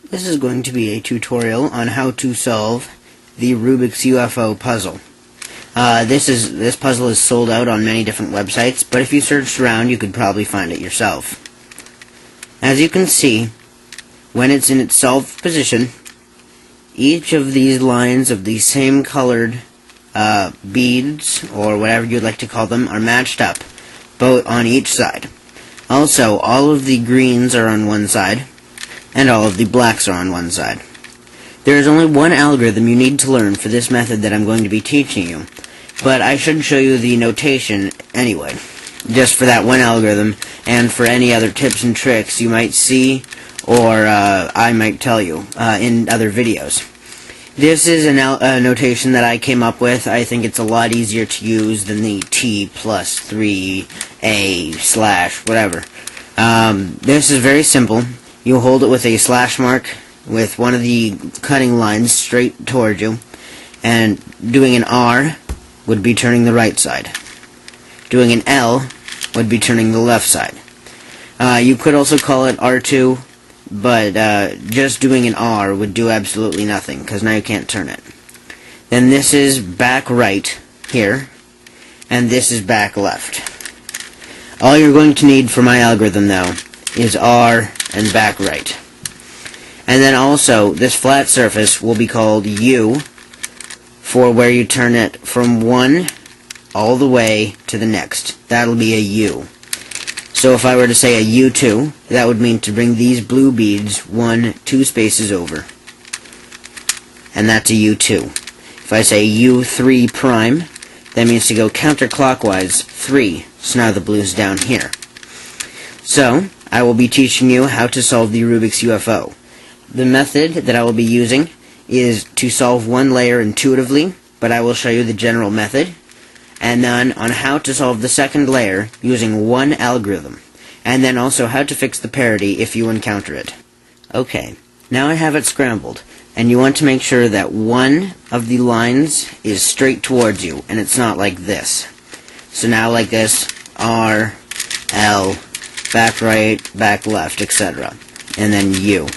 This is going to be a tutorial on how to solve the Rubik's UFO puzzle. This puzzle is sold out on many different websites, but if you searched around, you could probably find it yourself. As you can see, when it's in its solved position, each of these lines of the same colored beads, or whatever you'd like to call them, are matched up, both on each side. Also, all of the greens are on one side, and all of the blacks are on one side. There is only one algorithm you need to learn for this method that I'm going to be teaching you, but I should show you the notation anyway, just for that one algorithm, and for any other tips and tricks you might see, or I might tell you in other videos. This is a notation that I came up with. I think it's a lot easier to use than the T plus 3A/ whatever. This is very simple. You hold it with a slash mark with one of the cutting lines straight towards you, and doing an R would be turning the right side. Doing an L would be turning the left side. You could also call it R2, but just doing an R would do absolutely nothing, because now you can't turn it. Then this is back right here, and this is back left. All you're going to need for my algorithm, though, is R and back right. And then also, this flat surface will be called U for where you turn it from one all the way to the next. That'll be a U. So if I were to say a U2, that would mean to bring these blue beads 2 spaces over. And that's a U2. If I say U3 prime, that means to go counterclockwise 3. So now the blue's down here. So, I will be teaching you how to solve the Rubik's UFO. The method that I will be using is to solve one layer intuitively, but I will show you the general method, and then on how to solve the second layer using one algorithm, and then also how to fix the parity if you encounter it. Okay, now I have it scrambled, and you want to make sure that one of the lines is straight towards you, and it's not like this. So now like this, R, L, back right, back left, etc. And then U.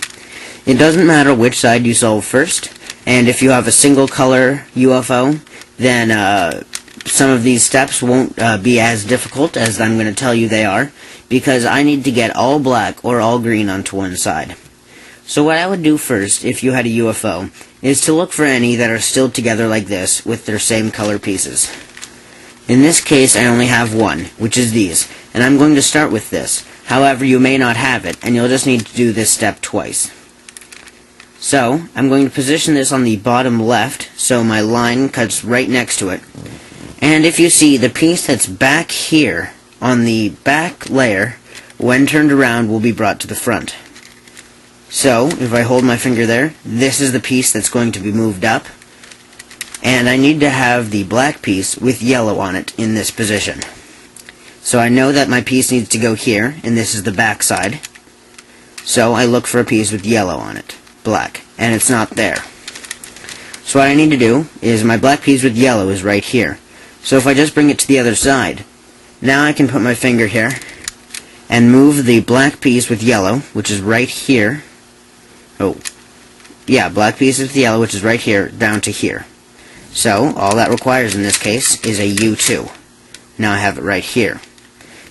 It doesn't matter which side you solve first, and if you have a single color UFO, then some of these steps won't be as difficult as I'm going to tell you they are, because I need to get all black or all green onto one side. So what I would do first, if you had a UFO, is to look for any that are still together like this, with their same color pieces. In this case, I only have one, which is these, and I'm going to start with this. However, you may not have it, and you'll just need to do this step twice. So, I'm going to position this on the bottom left, so my line cuts right next to it. And if you see, the piece that's back here, on the back layer, when turned around, will be brought to the front. So, if I hold my finger there, this is the piece that's going to be moved up. And I need to have the black piece with yellow on it in this position. So I know that my piece needs to go here, and this is the back side. So I look for a piece with yellow on it, black, and it's not there. So what I need to do is my black piece with yellow is right here. So if I just bring it to the other side, now I can put my finger here and move the black piece with yellow, which is right here. Oh, yeah, black piece with yellow, which is right here, down to here. So all that requires in this case is a U2. Now I have it right here.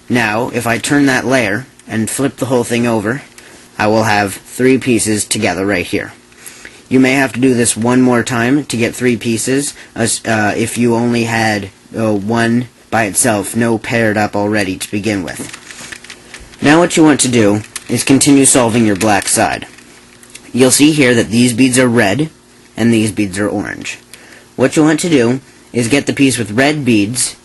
Now, if I turn that layer and flip the whole thing over, I will have 3 pieces together right here. You may have to do this one more time to get 3 pieces, if you only had one by itself, no paired up already to begin with. Now what you want to do is continue solving your black side. You'll see here that these beads are red, and these beads are orange. What you want to do is get the piece with red beads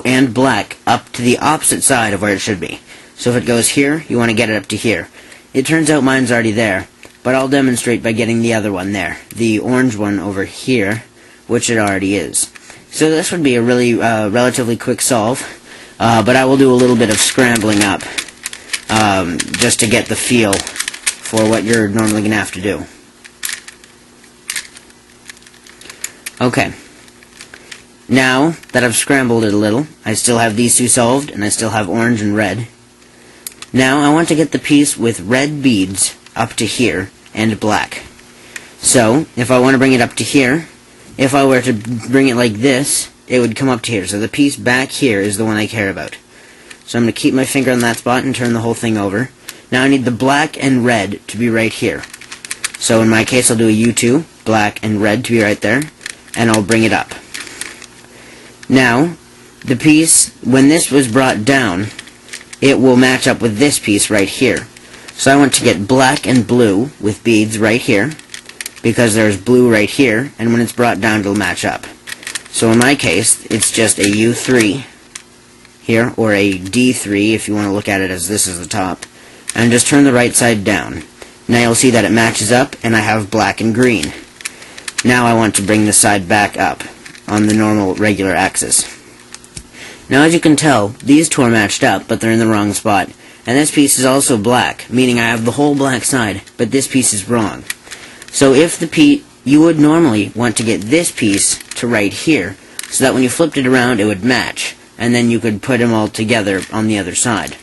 and black up to the opposite side of where it should be. So if it goes here, you want to get it up to here. It turns out mine's already there, but I'll demonstrate by getting the other one there, the orange one over here, which it already is. So this would be a really relatively quick solve, but I will do a little bit of scrambling up just to get the feel for what you're normally going to have to do. Okay. Now that I've scrambled it a little, I still have these 2 solved, and I still have orange and red. Now I want to get the piece with red beads up to here, and black. So, if I want to bring it up to here, if I were to bring it like this, it would come up to here. So the piece back here is the one I care about. So I'm going to keep my finger on that spot and turn the whole thing over. Now I need the black and red to be right here. So in my case I'll do a U2, black and red to be right there, and I'll bring it up. Now, the piece, when this was brought down, it will match up with this piece right here. So I want to get black and blue with beads right here, because there's blue right here, and when it's brought down it'll match up. So in my case, it's just a U3 here, or a D3 if you want to look at it as this is the top, and just turn the right side down. Now you'll see that it matches up, and I have black and green. Now I want to bring this side back up on the normal regular axis. Now as you can tell, these two are matched up, but they're in the wrong spot. And this piece is also black, meaning I have the whole black side, but this piece is wrong. So if you would normally want to get this piece to right here, so that when you flipped it around it would match, and then you could put them all together on the other side.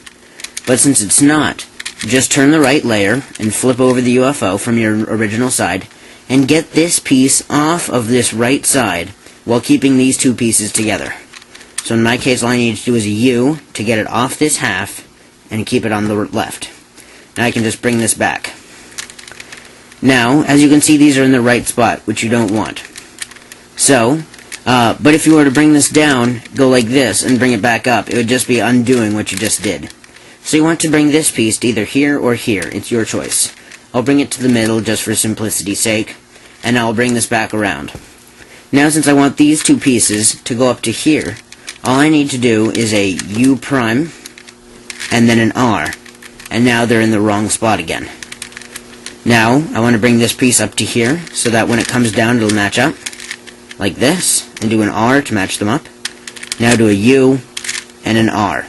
But since it's not, just turn the right layer and flip over the UFO from your original side, and get this piece off of this right side, while keeping these two pieces together. So in my case all I need to do is a U to get it off this half, and keep it on the left. Now I can just bring this back. Now, as you can see, these are in the right spot, which you don't want. So, but if you were to bring this down, go like this, and bring it back up, it would just be undoing what you just did. So you want to bring this piece to either here or here. It's your choice. I'll bring it to the middle just for simplicity's sake, and I'll bring this back around. Now, since I want these two pieces to go up to here, all I need to do is a U prime, and then an R, and now they're in the wrong spot again. Now, I want to bring this piece up to here, so that when it comes down it'll match up, like this, and do an R to match them up. Now do a U, and an R.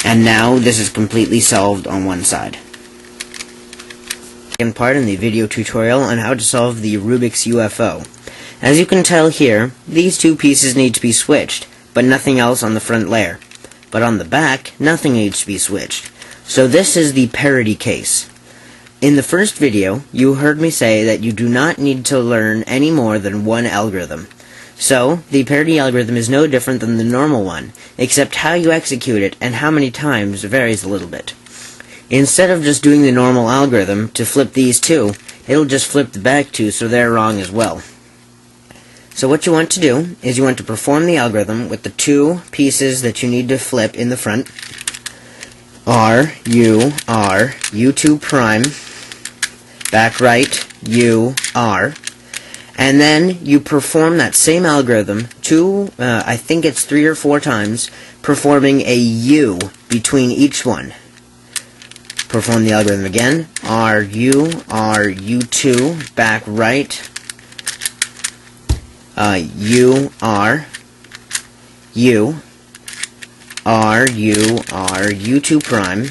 And now this is completely solved on one side. Second part in the video tutorial on how to solve the Rubik's UFO. As you can tell here, these two pieces need to be switched, but nothing else on the front layer. But on the back, nothing needs to be switched. So this is the parity case. In the first video, you heard me say that you do not need to learn any more than one algorithm. So, the parity algorithm is no different than the normal one, except how you execute it and how many times varies a little bit. Instead of just doing the normal algorithm to flip these two, it'll just flip the back two so they're wrong as well. So what you want to do is you want to perform the algorithm with the two pieces that you need to flip in the front. R, U, R, U2 prime, back right, U, R, and then you perform that same algorithm I think it's 3 or 4 times, performing a U between each one. Perform the algorithm again, R, U, U2, back right, U, R, U, R, U, R, U2 prime,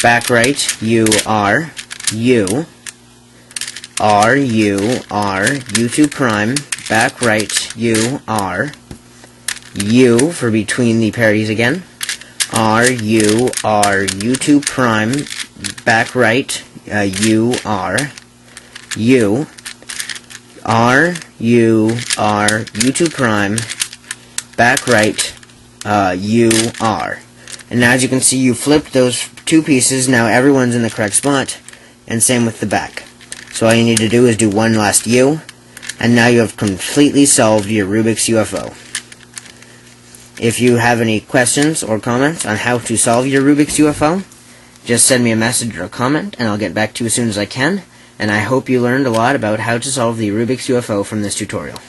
back right, U, R, U, R, U, R, U2 prime, back right, U, R, U for between the parities again, R, U, R, U2 prime, back right, U, R, U, R, U, R, U2 prime, back right, U, R. And now as you can see, you flipped those two pieces, now everyone's in the correct spot, and same with the back. So all you need to do is do one last U, and now you have completely solved your Rubik's UFO. If you have any questions or comments on how to solve your Rubik's UFO, just send me a message or a comment, and I'll get back to you as soon as I can. And I hope you learned a lot about how to solve the Rubik's UFO from this tutorial.